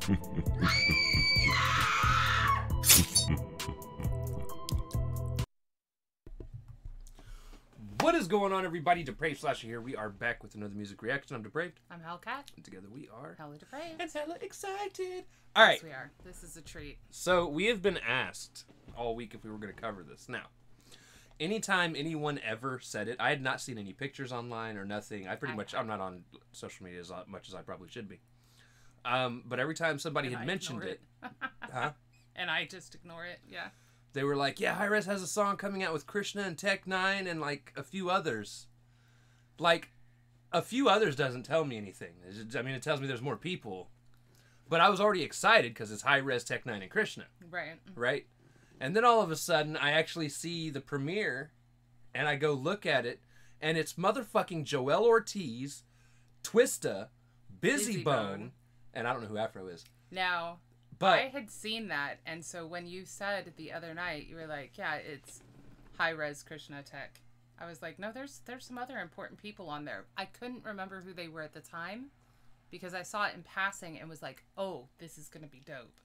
What is going on, everybody? Depraved Slasher here. We are back with another music reaction. I'm Depraved. I'm Hellcat. And together we are HellaDepraved. and hella excited. All right. Yes, we are. This is a treat. So we have been asked all week if we were going to cover this. Now, anytime anyone ever said it, I had not seen any pictures online or nothing. I'm not on social media as much as I probably should be. But every time somebody had mentioned it, huh? And I just ignore it. Yeah. They were like, yeah, Hi-Rez has a song coming out with Krishna and N9ne and, like, a few others. Like, a few others doesn't tell me anything. I mean, it tells me there's more people. But I was already excited because it's Hi-Rez, N9ne, and Krishna. Right. Right? And then all of a sudden, I actually see the premiere, and I go look at it, and it's motherfucking Joell Ortiz, Twista, Bizzy Bone, and I don't know who Afro is. Now... But I had seen that, and so when you said the other night, you were like, yeah, it's Hi-Rez, Krishna, Tech. I was like, no, there's some other important people on there. I couldn't remember who they were at the time because I saw it in passing and was like, oh, this is going to be dope.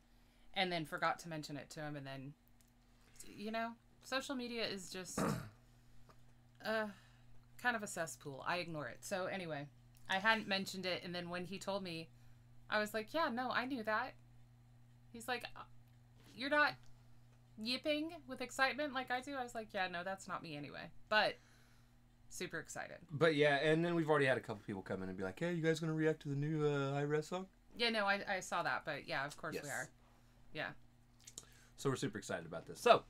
And then forgot to mention it to him, and then, you know, social media is just kind of a cesspool. I ignore it. So anyway, I hadn't mentioned it, and then when he told me, I was like, yeah, no, I knew that. He's like, you're not yipping with excitement like I do? I was like, yeah, no, that's not me anyway. But super excited. But yeah, and then we've already had a couple people come in and be like, hey, you guys going to react to the new Hi-Rez song? Yeah, no, I saw that. But yeah, of course we are. Yeah. So we're super excited about this. So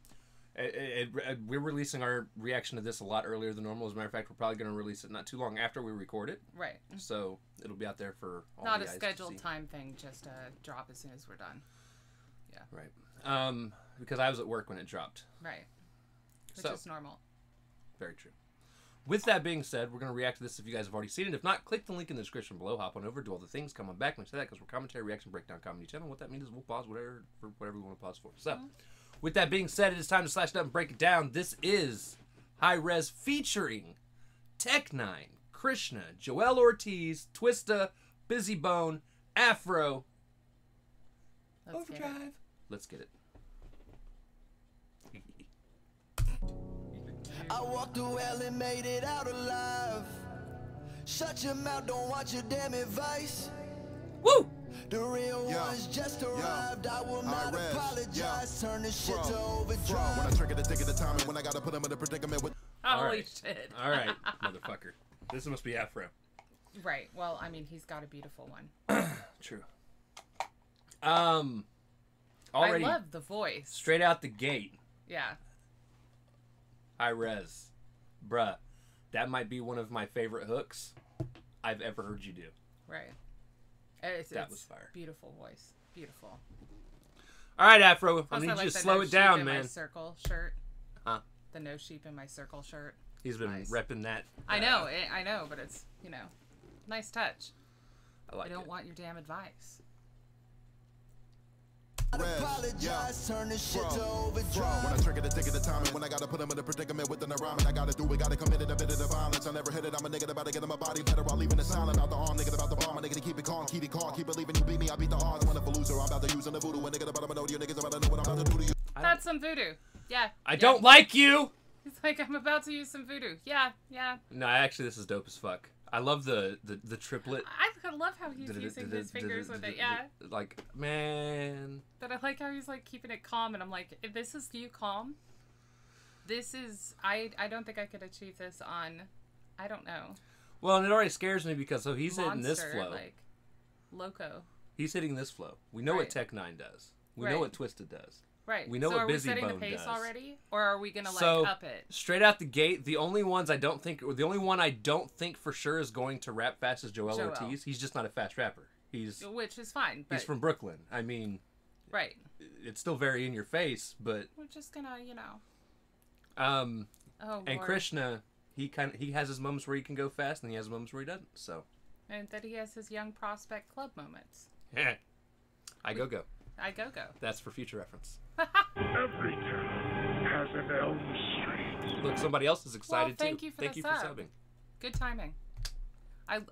we're releasing our reaction to this a lot earlier than normal. As a matter of fact, we're probably going to release it not too long after we record it. Right. So it'll be out there for all not the a eyes scheduled to see. time thing, just drop as soon as we're done. Yeah. Right. Because I was at work when it dropped. Right. Which is normal. Very true. With that being said, we're going to react to this if you guys have already seen it. If not, click the link in the description below. Hop on over, do all the things, come on back. And we say that because we're commentary, reaction, breakdown, comedy channel. What that means is we'll pause whatever we want to pause for. So, with that being said, it is time to slash it up and break it down. This is Hi-Rez featuring N9ne, Krishna, Joell Ortiz, Twista, Bizzy Bone, Afro, Overdrive. Let's get it. I walked through hell and made it out alive. Shut your mouth, don't watch your damn advice. Woo! The real ones just arrived. I will not apologize. Turn this shit to overdrive. When I trigger the tick of the time, and when I gotta put them in a predicament with. Holy shit! All right, motherfucker. This must be Afro. Right. Well, I mean, he's got a beautiful one. True. Already, I love the voice. Straight out the gate. Yeah. Hi-Rez. Bruh. That might be one of my favorite hooks I've ever heard you do. Right. That was fire. Beautiful voice. Beautiful. All right, Afro. I need you like to slow it down, man. My circle shirt. Huh? The no sheep in my circle shirt. He's been repping that. I know, but it's, you know, nice touch. I like it. I don't want your damn advice. Apologize, turn this shit to overdrive. When I trigger the tick of the time, and when I gotta put them in a predicament with an rhyme, and I gotta do it, gotta commit a bit of the violence. I never hit it, I'm a nigga about to get in my body better while leaving it silent out the arm, nigga about the bomb, a nigga to keep it calm, keep it calm, keep believing you beat me, I beat the odds. I'm a loser, I'm about to use in the voodoo, a nigga about to know you niggas about to know what I'm about to do to you. That's some voodoo. Yeah. I don't like you! He's like, I'm about to use some voodoo. Yeah, yeah. No, actually, this is dope as fuck. I love the triplet. I love how he's using his fingers with it, yeah. Like, man. But I like how he's, like, keeping it calm, and I'm like, if this is you calm, this is... I don't think I could achieve this on... I don't know. Well, and it already scares me because, so he's hitting this flow. Like, loco. He's hitting this flow. We know what N9ne does. We know what Twista does. Right. We know what Bizzy Bone does. So are we setting the pace already, or are we gonna like up it? Straight out the gate, the only one I don't think for sure is going to rap fast is Joell Ortiz. He's just not a fast rapper. Which is fine. But... He's from Brooklyn. I mean, right. It's still very in your face, but we're just gonna, you know. And Lord. Krishna, he has his moments where he can go fast, and he has moments where he doesn't. So. And that he has his young prospect club moments. Yeah. I go. I go. That's for future reference. Every town has an Elm Street. Look, somebody else is excited thank too. You for thank you for subbing. Good timing. I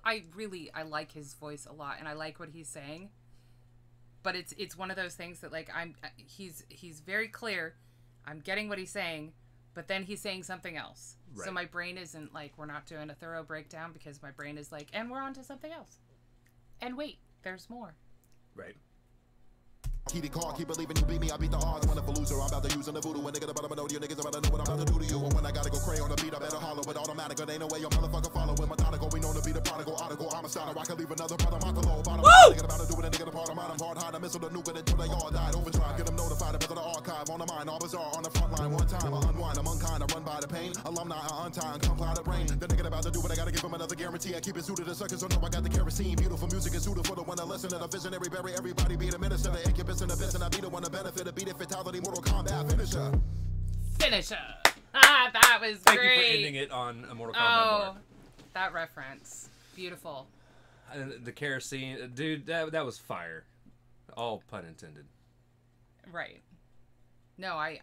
like his voice a lot, and I like what he's saying. But it's one of those things that like he's very clear. I'm getting what he's saying, but then he's saying something else. Right. So my brain isn't like, we're not doing a thorough breakdown, because my brain is like, and we're on to something else. And wait, there's more. Right. Keep it calm, keep believing you beat me, I beat the odds. When a loser, I'm about to use in the voodoo. A nigga about to know you niggas about to know what I'm about to do to you. And when I gotta go cray on the beat, I better hollow with automatic. There ain't no way your motherfucker follow with methodical. We known to be the prodigal, article, homicide. I can leave another brother, my low bottom. Nigga about to do with a nigga the part of mine. I'm hard, hide a missile, the nuke it until they all died. Overdrive, get them notified about the archive. On the mind, all bizarre, on the front line. One time, I unwind, I'm unkind, I run by the pain. Alumni, I untie, and comply the brain. The nigga about to do what I gotta give him another guarantee. I keep it suited to suckers, so know I got the kerosene. Beautiful music is suited for the one that listen to the visionary. Bury everybody, be the minister, the incubus and the best, and I be the one to benefit, to be the fatality, Mortal Kombat finisher. Finisher. Ah, that was Thank great. you for ending it on a Mortal Kombat bar. That reference. Beautiful. The kerosene, dude, that was fire. All pun intended. Right. No, I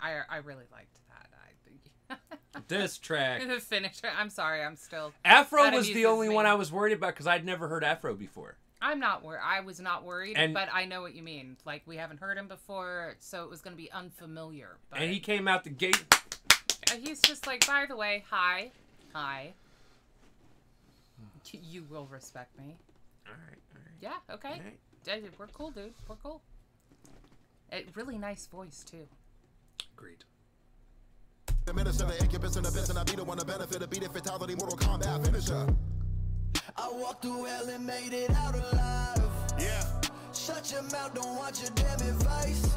really liked that. This track. The finisher. I'm sorry, I'm still. Afro was the only one I was worried about, because I'd never heard Afro before. I'm not worried. I was not worried, but I know what you mean. Like, we haven't heard him before, so it was going to be unfamiliar. But and he came out the gate. He's just like, by the way, hi. You will respect me. All right. Yeah, okay. All right. We're cool, dude. We're cool. Really nice voice, too. Agreed. The minister, the incubus and the best, and I be the one to benefit, to be the fatality, Mortal Kombat finisher. I walked through hell and made it out alive. Yeah. Shut your mouth, don't want your damn advice.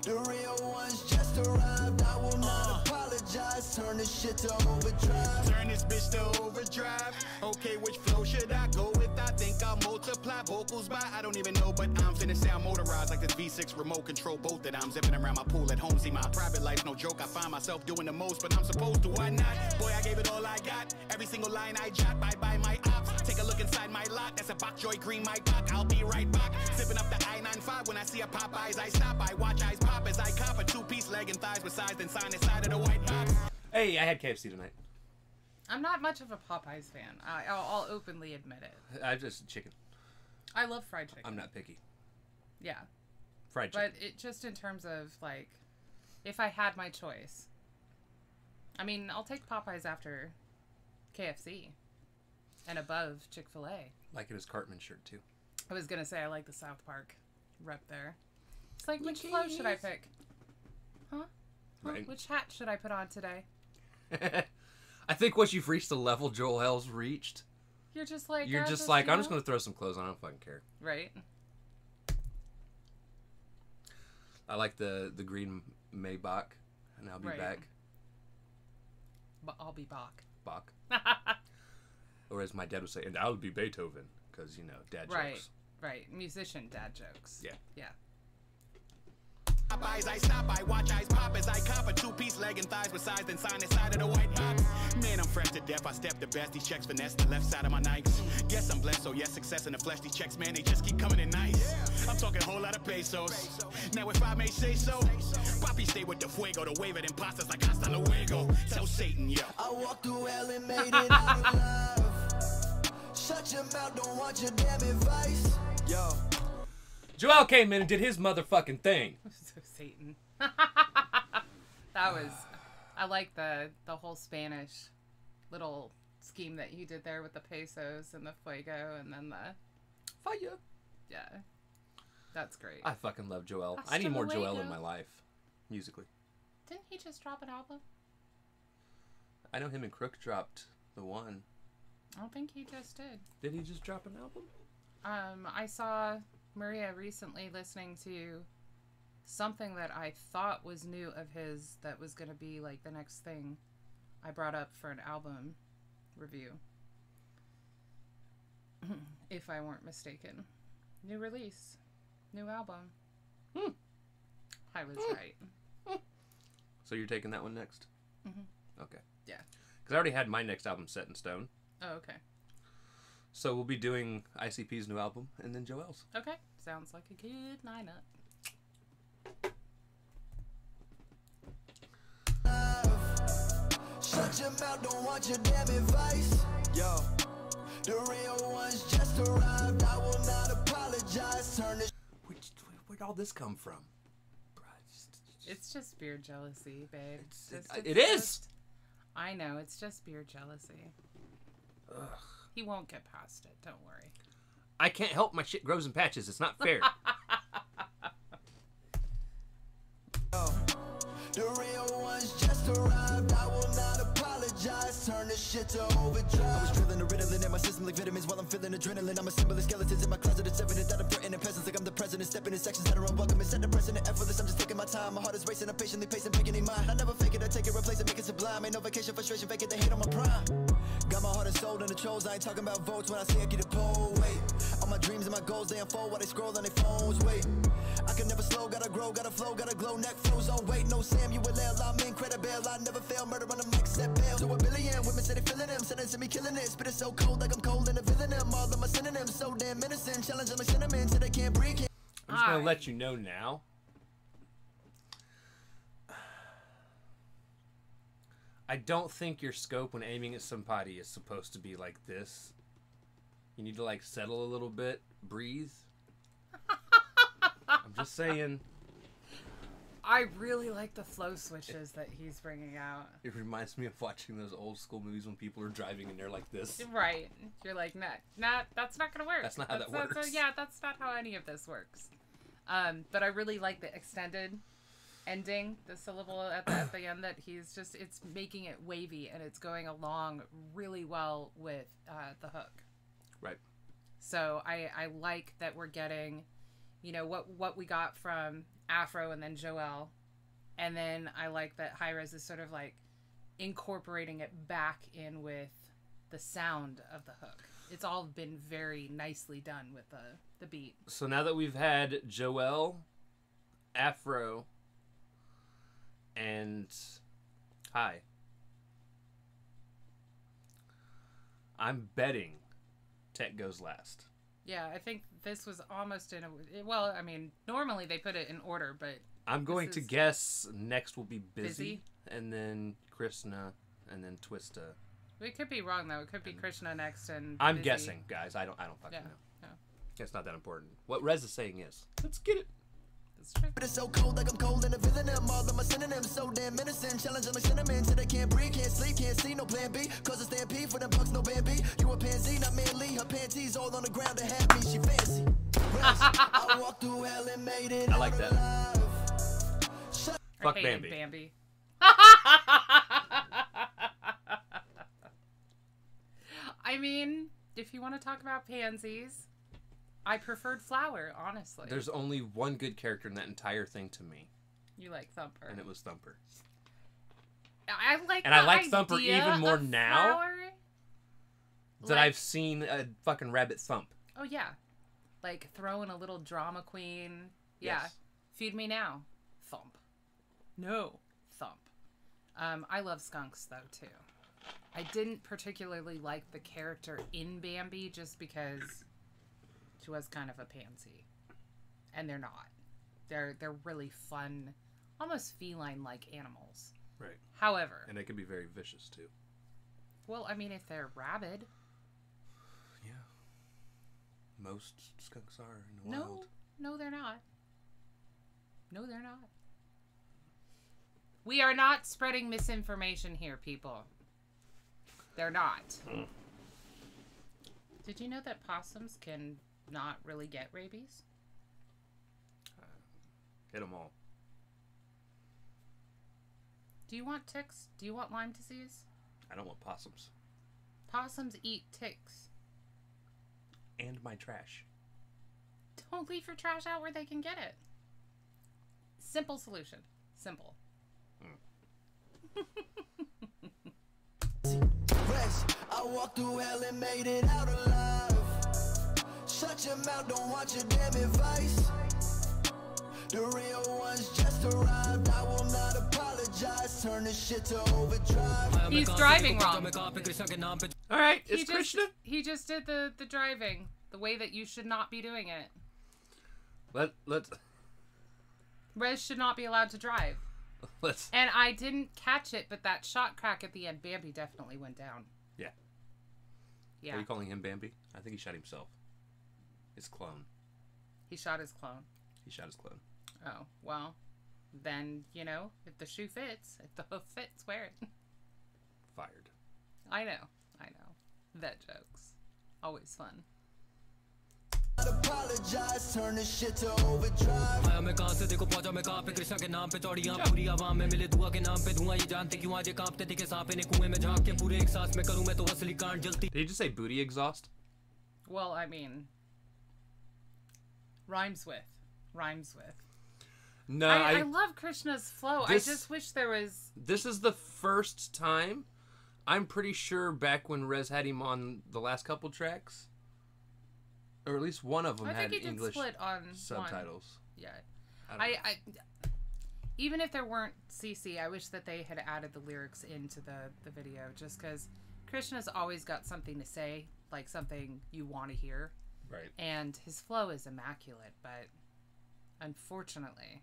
The real ones just arrived. I will not apologize. Turn this shit to overdrive. Turn this bitch to overdrive. Okay, which flow should I go with? I think I'll multiply vocals by. I don't even know, but I'm finna sound motorized like this V6 remote control boat that I'm zipping around my pool at home. See, my private life's no joke. I find myself doing the most, but I'm supposed to. Why not? Boy, I gave it all I got. Every single line I jot. Bye-bye my ops. Take a look inside my lot. That's a Bok Joy green my cock. I'll be right back. Zipping up the I-95. When I see a Popeyes, I stop. I watch eyes pop as I cop a two-piece leg and thighs with size, then sign inside of the white box. Hey, I had KFC tonight. I'm not much of a Popeyes fan. I'll openly admit it. I just chicken. I love fried chicken. I'm not picky. Yeah. Fried chicken. But it just in terms of, like, if I had my choice. I mean, I'll take Popeyes after KFC. And above Chick-fil-A. Like it is Cartman shirt, too. I was going to say I like the South Park rep there. It's like, which flow should I pick? Huh? Right. Which hat should I put on today? I think once you've reached the level Joel's reached, you're just like, I'm just going to throw some clothes on. I don't fucking care. Right. I like the green Maybach, and I'll be back. But I'll be Bach. Or as my dad would say, and I'll be Beethoven, because, you know, dad jokes. Right. Musician dad jokes. Yeah. Eyes, I stop, I watch eyes pop as I cop a two-piece leg and thighs with size, then sign inside of the white box. Man, I'm fresh to death, I step the best. These checks finesse the left side of my Nikes. Guess I'm blessed, so yes, success in the flesh. These checks, man, they just keep coming in nice. I'm talking a whole lot of pesos. Now if I may say so, Papi stay with the fuego, the wave at imposters like hasta luego. Tell Satan, yo. I walked through hell and made it out alive. Shut your mouth, don't want your damn advice. Yo. Joell came in and did his motherfucking thing. So Satan. That was, I like the whole Spanish little scheme that he did there with the pesos and the fuego and then the fire. Yeah. That's great. I fucking love Joell. Hasta I need more luego. Joell in my life, musically. Didn't he just drop an album? I know him and Crook dropped the one. I don't think he just did. Did he just drop an album? I saw Maria recently listening to something that I thought was new of his that was going to be like the next thing I brought up for an album review. If I weren't mistaken. New release. New album. I was right. So you're taking that one next? Mm-hmm. Okay. Yeah. Because I already had my next album set in stone. Oh, okay. So we'll be doing ICP's new album and then Joell's. Okay. Sounds like a good lineup. Shut your mouth, don't want your damn advice. Yo, the real ones just arrived. I will not apologize. Turn this. Where'd all this come from? It's just beer jealousy, babe. It is. I know. It's just beer jealousy. Ugh. He won't get past it. Don't worry. I can't help my shit grows in patches. It's not fair. The real ones just arrived. I will not apologize. Turn this shit to overdrive. I was drilling the riddling in my system like vitamins while I'm feeling adrenaline. I'm a symbol of skeletons in my closet. It's evident that I'm threatening presence like I'm the president. Stepping in sections that are unwelcome and set the precedent. Effortless, I'm just taking my time. My heart is racing. I'm patiently pacing, picking in mind. I never fake it. I take it, replace it, make it sublime. Ain't no vacation, frustration, fake it. They hate on my prime. Got my heart and soul in the trolls. I ain't talking about votes when I say I get a poll. Wait, all my dreams and my goals they unfold while they scroll on their phones. Wait, I can never slow. Gotta grow, gotta flow, gotta glow. Neck flows on weight. No Samuel L. I'm incredible. I never fail. Murder on the mic, set bail. To a billion women say they feeling them. Sentencing me killing it. Spit it so cold like I'm cold and a villain. All of my synonyms so damn innocent. Challenging my cinnamon so they can't breathe. I'm just gonna let you know now. I don't think your scope when aiming at somebody is supposed to be like this. You need to like settle a little bit, breathe. I'm just saying. I really like the flow switches that he's bringing out. It reminds me of watching those old school movies when people are driving and they're like this. Right. You're like, nah, that's not gonna work. That's not how that works. Yeah, that's not how any of this works. But I really like the extended ending, the syllable at the end that he's just, it's making it wavy and it's going along really well with the hook. Right. So I like that we're getting, you know, what we got from Afro and then Joell, and then I like that Hi-Rez is sort of like incorporating it back in with the sound of the hook. It's all been very nicely done with the beat. So now that we've had Joell, Afro, and Hi, I'm betting Tech goes last. Yeah, I think this was almost in a... Well, I mean, normally they put it in order, but... I'm going to guess next will be Bizzy, and then Krishna, and then Twista. We could be wrong, though. It could be Krishna next and I'm Bizzy. guessing, guys. I don't fucking know. No. It's not that important. What Rez is saying is, let's get it. That's true. But it's so cold like I'm cold and a villain. All of my synonyms so damn innocent. Challenging my cinnamon so they can't breathe, can't sleep, can't see, no plan B. Cause a stampede for them bucks, no Bambi. You a pansy, not manly. Her panties all on the ground to have me. She fancy. I walked through hell and made it. I like that. Fuck Bambi. Bambi. I mean, if you want to talk about pansies, I preferred Flower, honestly. There's only one good character in that entire thing to me. You like Thumper. And it was Thumper. I like and I like Thumper even more now that like, I've seen a fucking rabbit thump. Oh, yeah. Like, throwing a little drama queen. Yeah. Yes. Feed me now. Thump. No. Thump. I love skunks, though, too. I didn't particularly like the character in Bambi just because she was kind of a pansy. And they're not. They're really fun, almost feline-like animals. Right. However... And they can be very vicious, too. Well, I mean, if they're rabid... Yeah. Most skunks are in the wild. No, they're not. No, they're not. We are not spreading misinformation here, people. They're not. Did you know that possums can not really get rabies? Hit them all. Do you want ticks? Do you want Lyme disease? I don't want possums. Possums eat ticks. And my trash. Don't leave your trash out where they can get it. Simple solution. Simple. I walked through hell and made it out alive. Shut your mouth, don't watch your damn advice. The real ones just arrived. I will not apologize. Turn this shit to overdrive. He's driving wrong. All right, it's Krishna. He just did the driving the way that you should not be doing it. Let's. Rez should not be allowed to drive. And I didn't catch it, but that shot crack at the end, Bambi definitely went down. Yeah. Yeah. Are you calling him Bambi? I think he shot himself. His clone. He shot his clone. He shot his clone. Oh, well, then, you know, if the shoe fits, if the hoof fits, wear it. Fired. I know. Vet jokes. Always fun. Apologize, turn this shit to overdrive. मैं कहां से देखो पहुंचा मैं कहां पे कृष्णा के नाम पे चौड़ियां पूरी आवाम में मिले दुआ के नाम पे धुआं ये जानते क्यों आज ये कांपते दिखे सांप ने कुएं में झांक के पूरे एक सांस में करूं मैं तो असली कांड जलती. Did he just say booty exhaust? Well, I mean, rhymes with. No, I love Krishna's flow. I just wish there was... This is the first time, I'm pretty sure back when Rez had him on the last couple tracks, or at least one of them had English split on subtitles. One. Yeah. I even if there weren't CC, I wish that they had added the lyrics into the video, just because Krishna's always got something to say, like something you want to hear. Right. And his flow is immaculate, but unfortunately...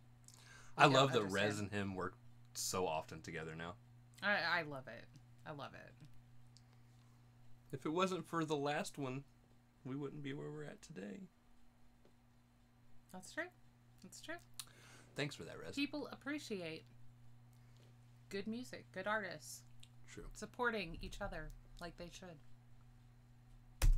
I love that Rez and him work so often together now. I love it. I love it. If it wasn't for the last one, we wouldn't be where we're at today. That's true. That's true. Thanks for that, Rez. People appreciate good music, good artists. True. Supporting each other like they should.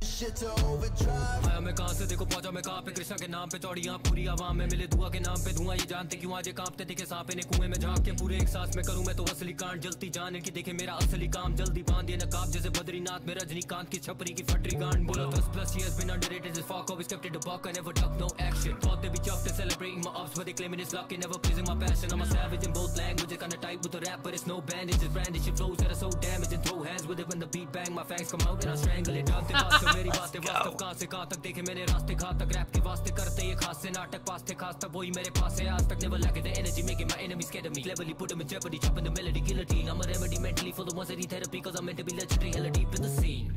Shit to overdrive. मैं कहां से देखो पहुंचा मैं कहां पे कृष्णा के नाम पे चौड़ियां पूरी आवाम में मिले दुआ के नाम पे धुआं ये जानते क्यों आज ये कांपते दिखे सांप ने कुएं में झांक के पूरे एक सांस में करूं मैं तो असली कांड जलती जान इनकी देखे मेरा असली काम जल्दी बांध ये नकाब जैसे बद्रीनाथ में रजनीकांत की छपरी की फटरी गांड बोला 10+ years been underrated as fuck always kept it a buck I never took no action thought they be chuffed and celebrating my ups but they claiming it's lucky never pleasing my passion I'm a savage in both languages kinda tight with the rap but it's no bandages brandishing flows that are so damaging throw hands with it when the beat bang my fangs come out and I strangle it down to मेरी बातें वास्तव कहां से कहां तक देखे मैंने रास्ते घातक रैप के वास्ते करते ये खास से नाटक पास थे खास तक वही मेरे पास है आज तक never lack the energy making my enemies scared of me cleverly put them in jeopardy chopping the melody guillotine I'm a remedy mentally for the ones that need therapy cause I'm meant to be legendary hella deep in the scene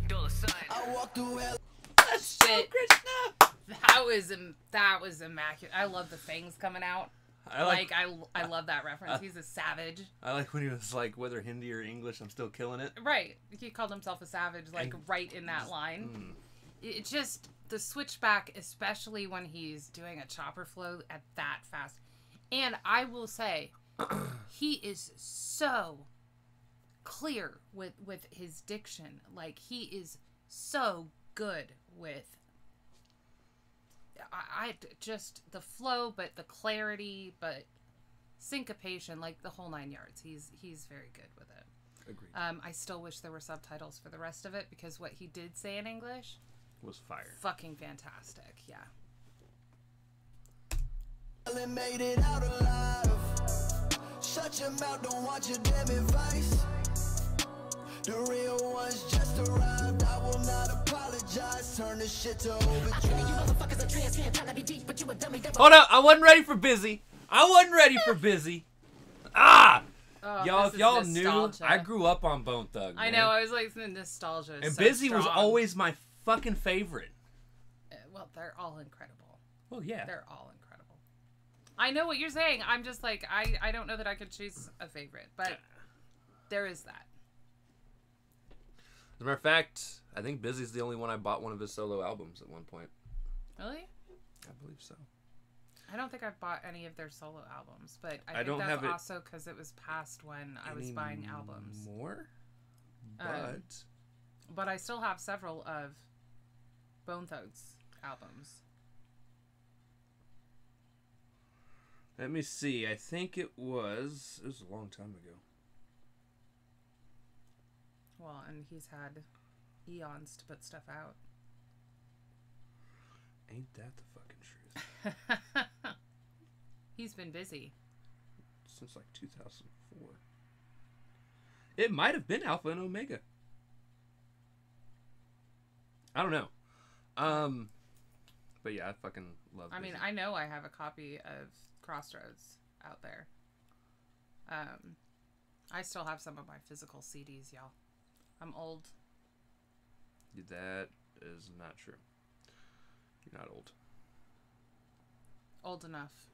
I walk through hell. Shit. Krishna. That was immaculate. I love the fangs coming out. I love that reference. He's a savage. I like when he was like, whether Hindi or English, I'm still killing it. Right. He called himself a savage, like, right in that line. It's just the switchback, especially when he's doing a chopper flow at that fast. And I will say, he is so clear with his diction. Like, he is so good with... I just the flow, but the clarity, but syncopation, like the whole 9 yards. He's very good with it. Agreed. I still wish there were subtitles for the rest of it because what he did say in English was fire. Fucking fantastic, yeah. Made it out alive. Shut your mouth, don't want your damn advice. The real ones just arrived. I will not apologize. Turn this shit to overdrive. Hold up, I wasn't ready for Bizzy. Ah! Oh, y'all, if y'all nostalgia. knew, I grew up on Bone Thugs. I know, I was like, the nostalgia is and so Bizzy strong. was always my fucking favorite. Well, they're all incredible. Well, yeah. They're all incredible. I know what you're saying. I'm just like, I don't know that I could choose a favorite, but there is that. As a matter of fact, I think Bizzy's the only one I bought one of his solo albums at one point. Really? I believe so. I don't think I've bought any of their solo albums, but I think don't that's have it also because it was past when I was buying albums. More? But I still have several of Bone Thugs albums. Let me see. I think it was a long time ago. Well, and he's had eons to put stuff out. Ain't that the fucking truth? He's been busy. Since like 2004. It might have been Alpha and Omega. I don't know. But yeah, I fucking love I mean, I know I have a copy of Crossroads out there. I still have some of my physical CDs, y'all. I'm old. That is not true. You're not old. Old enough.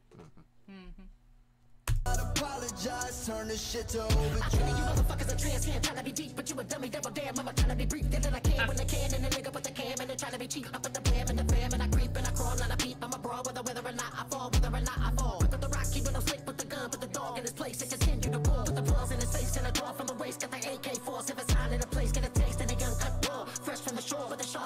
I'd apologize, turn this shit to overdrive. You motherfuckers are trans, can't tryna be deep, but you a dummy, double damn, I'm tryna be brief, then I can when I can, and the nigga with the cam, and they tryna be cheap, I put the bam and the fam, and I creep, and I crawl, and I peep, I'm abroad, whether or not I fall, whether or not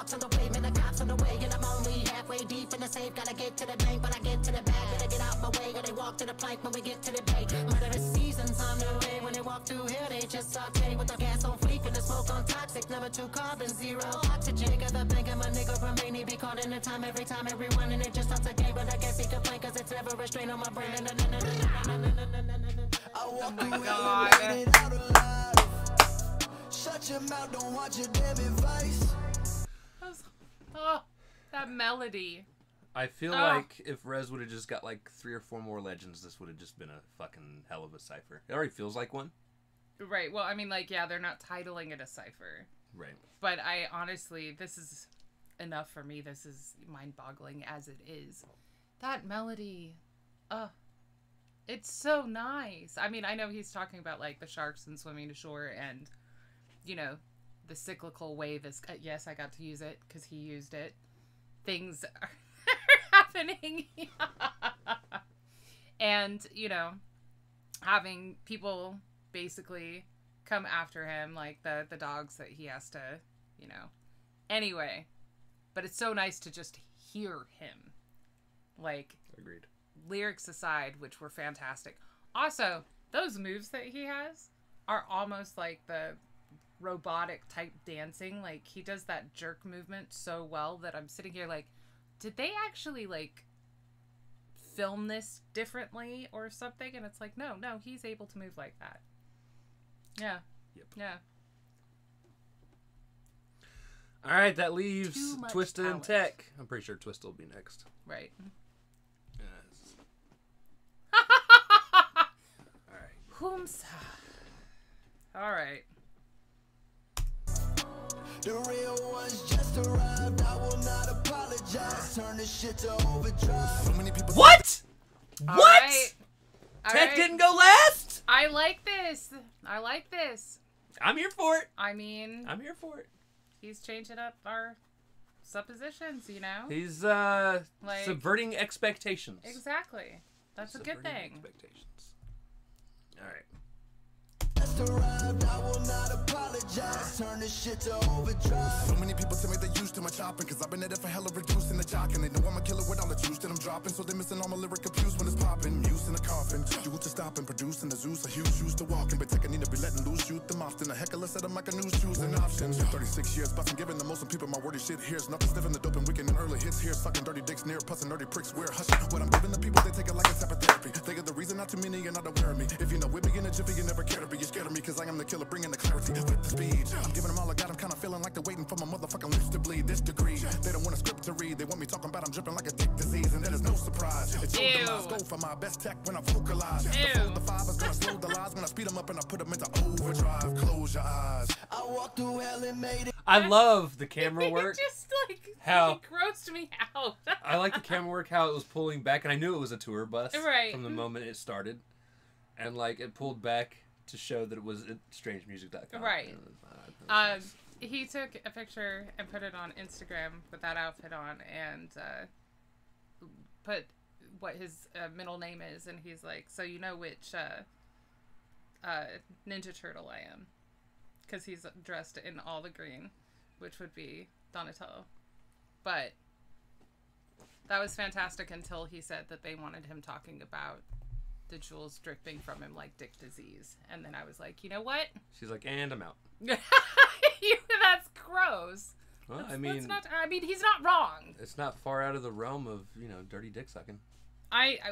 rocks on the way, man, the cops on the way, and I'm only halfway deep in the safe. Gotta get to the bank, but I get to the bag, better get out my way, or they walk to the plank when we get to the bay. Murderous seasons on the way, when they walk through here, they just saute with the gas on fleek and the smoke on toxic. Number 2 carbon, 0 oxygen. Got the bank and my nigga remain, he be caught in the time every time, everyone, and it just starts a game, but I guess he complain, cause it's never a strain on my brain. Oh my God. Shut your mouth, don't watch your damn advice. Oh, that melody. I feel like if Rez would have just got like 3 or 4 more legends, this would have just been a fucking hell of a cipher. It already feels like one. Right. Well, I mean, like, yeah, they're not titling it a cipher. Right. But I honestly, this is enough for me. This is mind-boggling as it is. That melody, it's so nice. I mean, I know he's talking about like the sharks and swimming to shore and, you know, the cyclical wave is, yes, I got to use it because he used it. Things are happening. And, you know, having people basically come after him, like the dogs that he has to, you know. Anyway, but it's so nice to just hear him. Like, agreed. Lyrics aside, which were fantastic. Also, those moves that he has are almost like the robotic type dancing. Like, he does that jerk movement so well that I'm sitting here like, did they actually like film this differently or something? And it's like, no, he's able to move like that. Yeah. Yep. Yeah. All right, that leaves Twista talent. and Tech. I'm pretty sure Twista will be next. Right. Yes. All right. Whoomsa. All right. The real ones just arrived. I will not apologize. Turn this shit to overdrive. So many people. What? All What? right. All Tech right. didn't go last? I like this. I like this. I'm here for it. I mean, I'm here for it. he's changing up our suppositions, you know? He's Like- subverting expectations. Exactly. That's a good Subverting thing. Expectations. All right. Just arrived. I will not apologize. Turn this shit to overdrive. So many people tell me they used to my chopping, cause I've been at it for hella reducing the jocking. They know I'm a killer with all the juice that I'm dropping, so they missing all my lyric abuse when it's popping. Muse in the coffin, you to stop and produce in the Zeus, a huge used to walking, but Tech need to be letting loose, shoot them often. A heckler set them like a news, choosing options. 36 years busting, giving the most of people my wordy shit. Here's nothing sniffing the dope and wicked and early hits. Here's sucking dirty dicks near, pussing dirty pricks. We're hushing what I'm giving the people, they take it like a type of therapy. They get the reason not too many, you're not aware of me. If you know whipping in a jiffy, you never care to be. You're scared of me, cause I am the killer, bringing the clarity with the speed. I'm giving them all I got, I'm kinda feeling like they're waiting for my motherfucking lips to bleed. This degree, they don't want a script to read. They want me talking about I'm dripping like a dick disease, and that is no surprise. It's your demise. Go for my best tech when I vocalize. The 5 is gonna slow the lies when I speed them up and I put them into overdrive. Close your eyes. I walked through hell and made it. I love the camera work. It just like How- it grossed me out. I like the camera work, how it was pulling back, and I knew it was a tour bus Right. from the moment it started. And like it pulled back to show that it was strangemusic.com. Right. And it was nice. He took a picture and put it on Instagram with that outfit on and put what his middle name is, and he's like, so you know which Ninja Turtle I am, because he's dressed in all the green, which would be Donatello. But that was fantastic until he said that they wanted him talking about the jewels dripping from him like dick disease, and then I was like, you know what? She's like, and I'm out. That's gross. Well, That's I mean, he's not wrong. it's not far out of the realm of, dirty dick sucking.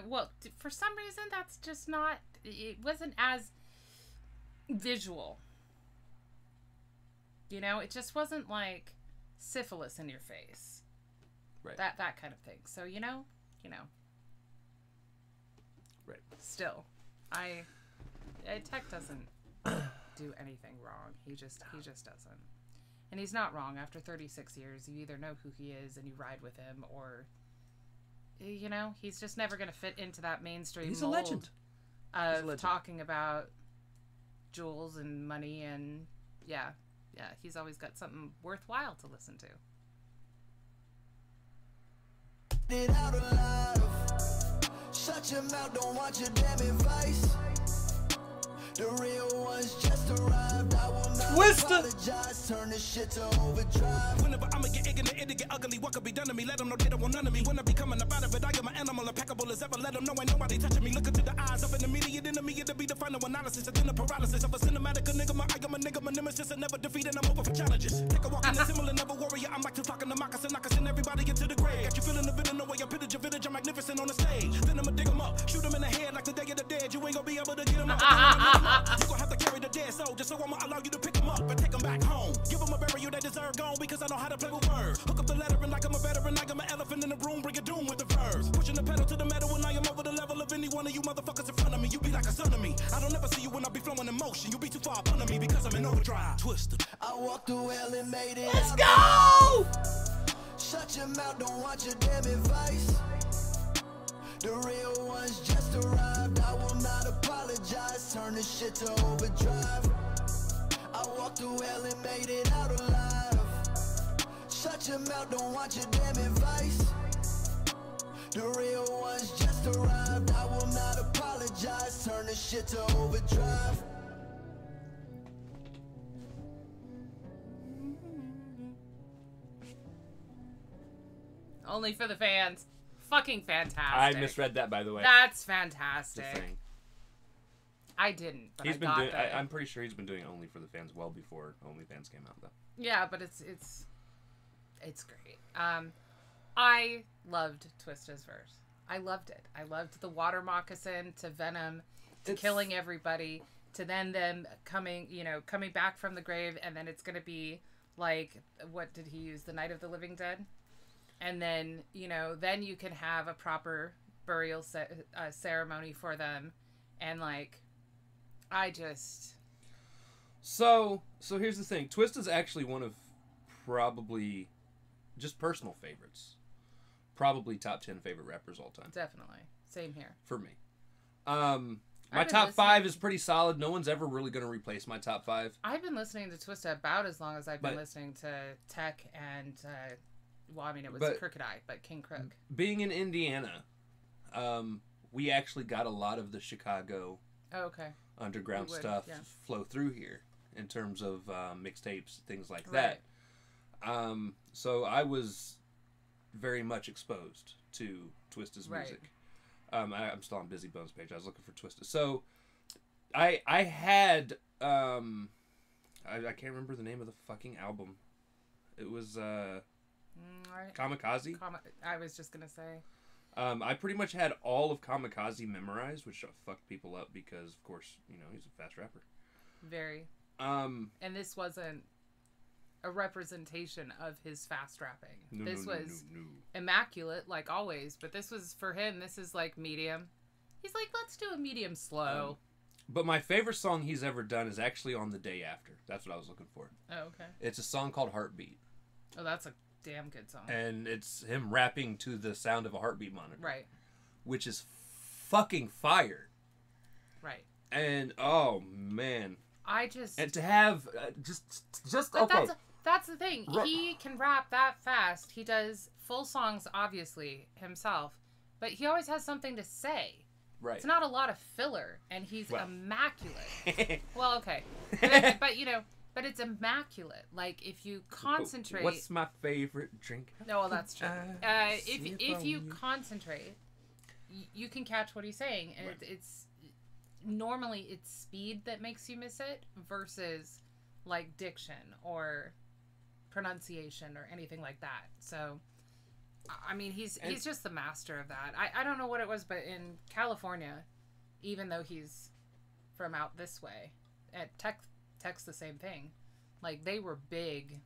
Well, for some reason, that's just not, it wasn't as visual. It just wasn't like syphilis in your face. Right. That kind of thing. So, Right. Still, Tech doesn't do anything wrong. He just doesn't. And he's not wrong. After 36 years, you either know who he is and you ride with him, or, he's just never going to fit into that mainstream He's mold a legend. of talking about jewels and money and, yeah, he's always got something worthwhile to listen to. It out alive. Shut your mouth, don't watch your damn advice. The real ones just arrived. I will not Twista. apologize. Turn this shit to overdrive. Whenever I'ma get ignorant, it'll get ugly. What could be done to me? Let them know they don't want none of me. When I be coming up out of it, I am an animal, impeccable as ever. Let them know ain't nobody touching me. Look into the eyes of an immediate enemy. It'll be the final analysis. And then the paralysis of a cinematic enigma. I am a nigga, my nemesis, and never defeated. I'm open for challenges. Take a walk in the similar, never warrior. I'm like Tupac in the moccasin. I can send everybody into the grave. Got you feeling the villain, the way I pitted your village. I'm magnificent on the stage. Then I'ma dig them up, shoot them in the head like the Day of the Dead. You ain't gonna be able to get them up. You gon' have to carry the dead soldier, so I'ma allow you to pick them up and take them back home. Give them a burial they deserve gone because I know how to play with words. Hook up the lettering like I'm a veteran, like I'm an elephant in the room, bring it doom with the verbs. Pushing the pedal to the metal when I am over the level of any one of you motherfuckers in front of me. You be like a son of me. I don't ever see you when I be flowing in motion. You be too far up under me because I'm in overdrive. Twista. I walked through hell and made it. Let's out. go! Shut your mouth, don't want your damn advice. The real ones just arrived. I will not apologize. Turn this shit to overdrive. I walked through hell and made it out alive. Shut your mouth, don't want your damn advice. The real ones just arrived. I will not apologize. Turn this shit to overdrive. Only for the fans. Fucking fantastic. I misread that, by the way. That's Just fantastic. saying. I didn't, but He's I been got doing. that. I'm pretty sure he's been doing Only for the Fans well before OnlyFans came out, though. Yeah, but it's great. I loved Twista's verse. I loved it. I loved the water moccasin to Venom to killing everybody to then them coming back from the grave, and then it's gonna be like, what did he use? The Night of the Living Dead, and then then you can have a proper burial ceremony for them, and like, I just. So here's the thing. Twista's actually one of probably just personal favorites. Probably top 10 favorite rappers all time. Definitely. Same here. For me. My top 5 is pretty solid. No one's ever really going to replace my top 5. I've been listening to Twista about as long as I've been listening to Tech and, well, I mean, it was Crooked Eye, but King Crook. Being in Indiana, we actually got a lot of the Chicago underground stuff flow through here in terms of mixtapes, things like that. So I was very much exposed to Twista's music. I'm still on Bizzy Bone's page. I was looking for Twista. So I had I can't remember the name of the fucking album. It was Kamikaze. I was just gonna say. I pretty much had all of Kamikaze memorized, which fucked people up because, of course, he's a fast rapper. Very. And this wasn't a representation of his fast rapping. This was immaculate, like always, but this was, for him, this is like medium. He's like, let's do a medium slow. But my favorite song he's ever done is actually On the Day After. That's what I was looking for. Oh, okay. It's a song called Heartbeat. Oh, that's a damn good song. And it's him rapping to the sound of a heartbeat monitor. Right. Which is fucking fire. Right. And, oh, man. And to have, just okay. That's the thing. He can rap that fast. He does full songs, obviously, himself. But he always has something to say. Right. It's not a lot of filler. And he's immaculate. Well, okay. But it's immaculate. Like, if you concentrate... What's my favorite drink? No, well, that's true. If you concentrate, you can catch what he's saying. And it's... Normally, it's speed that makes you miss it versus, like, diction or pronunciation or anything like that. So, I mean, he's just the master of that. I don't know what it was, but in California, even though he's from out this way, at Tech's the same thing. Like, they were big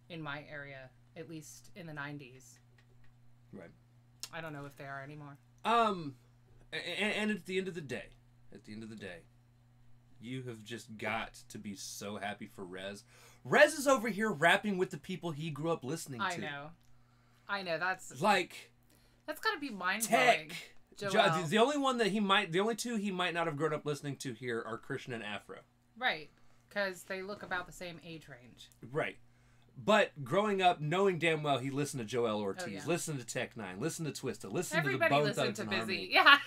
in my area, at least in the 90s. Right. I don't know if they are anymore. And at the end of the day, you have just got to be so happy for Rez. Rez is over here rapping with the people he grew up listening to. I know. That's like, that's gotta be mind-blowing. Tech. The only two he might not have grown up listening to here are Christian and Afro. Right. Because they look about the same age range. Right. But growing up, knowing damn well he listened to Joell Ortiz, listened to Tech N9ne, listened to Twista, listened to the Bone Thugs and Harmony. Yeah.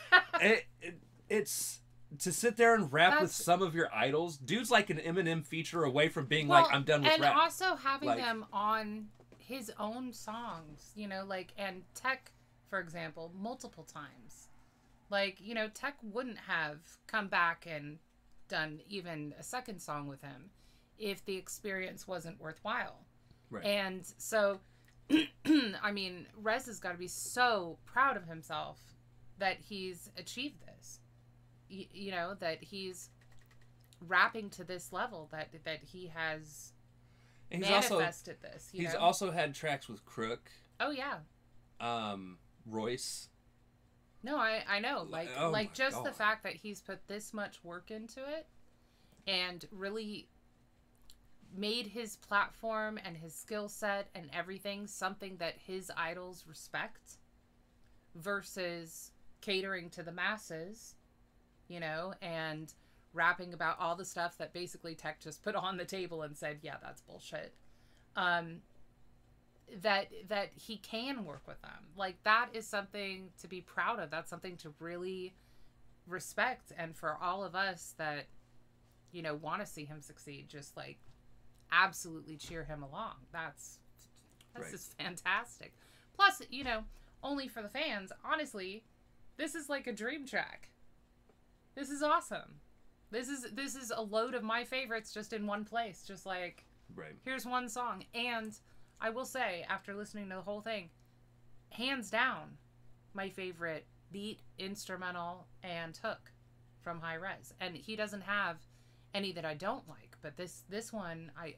It's to sit there and rap with some of your idols, dude's like an Eminem feature away from being like, I'm done with and rap. And also having like, them on his own songs, you know, like, and Tech, for example, multiple times. Like, you know, Tech wouldn't have come back and done even a second song with him if the experience wasn't worthwhile. Right. And so, I mean, Rez has got to be so proud of himself that he's achieved this. You know, that he's rapping to this level, that he has manifested this. He's also had tracks with Crook. Oh, yeah. Royce. No, I know. Like just God. The fact that he's put this much work into it and really made his platform and his skill set and everything something that his idols respect versus catering to the masses, you know, and rapping about all the stuff that basically Tech just put on the table and said, yeah, that's bullshit. That he can work with them. Like, that is something to be proud of. That's something to really respect. And for all of us that, you know, want to see him succeed, just like absolutely cheer him along. That's right. Just fantastic. Plus, you know, only for the fans, honestly, this is like a dream track. This is awesome. This is a load of my favorites just in one place. Just like, right. Here's one song. And I will say, after listening to the whole thing, hands down, my favorite beat, instrumental, and hook from Hi-Rez. And he doesn't have any that I don't like, but this one, I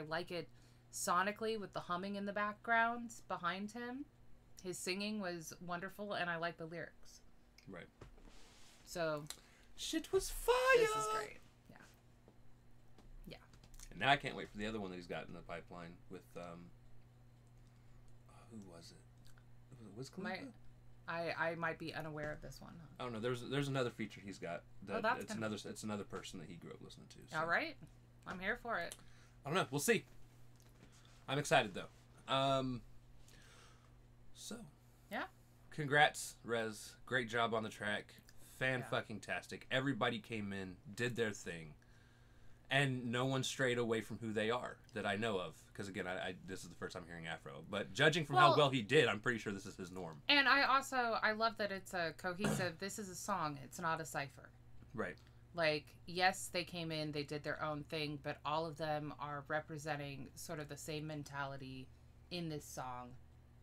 like it sonically with the humming in the background behind him. His singing was wonderful, and I like the lyrics. Right. So, shit was fire. This is great. Yeah. Yeah. And now I can't wait for the other one that he's got in the pipeline with who was it? Was it Wiz Khalifa? I might be unaware of this one. Huh? Oh no, there's another feature he's got. It's another person that he grew up listening to. So. All right, I'm here for it. I don't know. We'll see. I'm excited though. So. Yeah. Congrats, Rez. Great job on the track. Fan-fucking-tastic. Everybody came in, did their thing, and no one strayed away from who they are that I know of. Because again, I this is the first time hearing Afro, but judging from how well he did, I'm pretty sure this is his norm. And I love that it's a cohesive. This is a song. It's not a cipher. Right. Like, yes, they came in, they did their own thing, but all of them are representing sort of the same mentality in this song.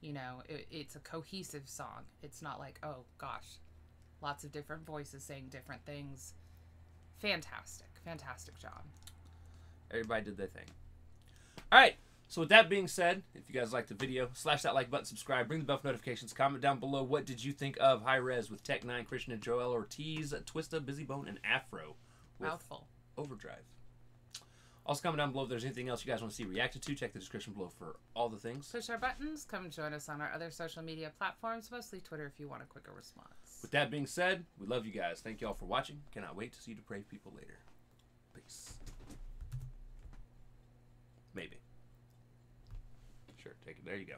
You know, it's a cohesive song. It's not like, oh gosh, lots of different voices saying different things. Fantastic job. Everybody did their thing. All right. So with that being said, if you guys liked the video, slash that like button, subscribe, ring the bell for notifications, comment down below what did you think of Hi-Rez with Tech N9ne, Christian and Joell Ortiz, Twista, Bizzy Bone, and Afro with Mouthful. Overdrive. Also comment down below if there's anything else you guys want to see reacted to. Check the description below for all the things. Push our buttons. Come join us on our other social media platforms, mostly Twitter if you want a quicker response. With that being said, we love you guys. Thank you all for watching. Cannot wait to see you depraved people later. Peace. Maybe. Sure, take it. There you go.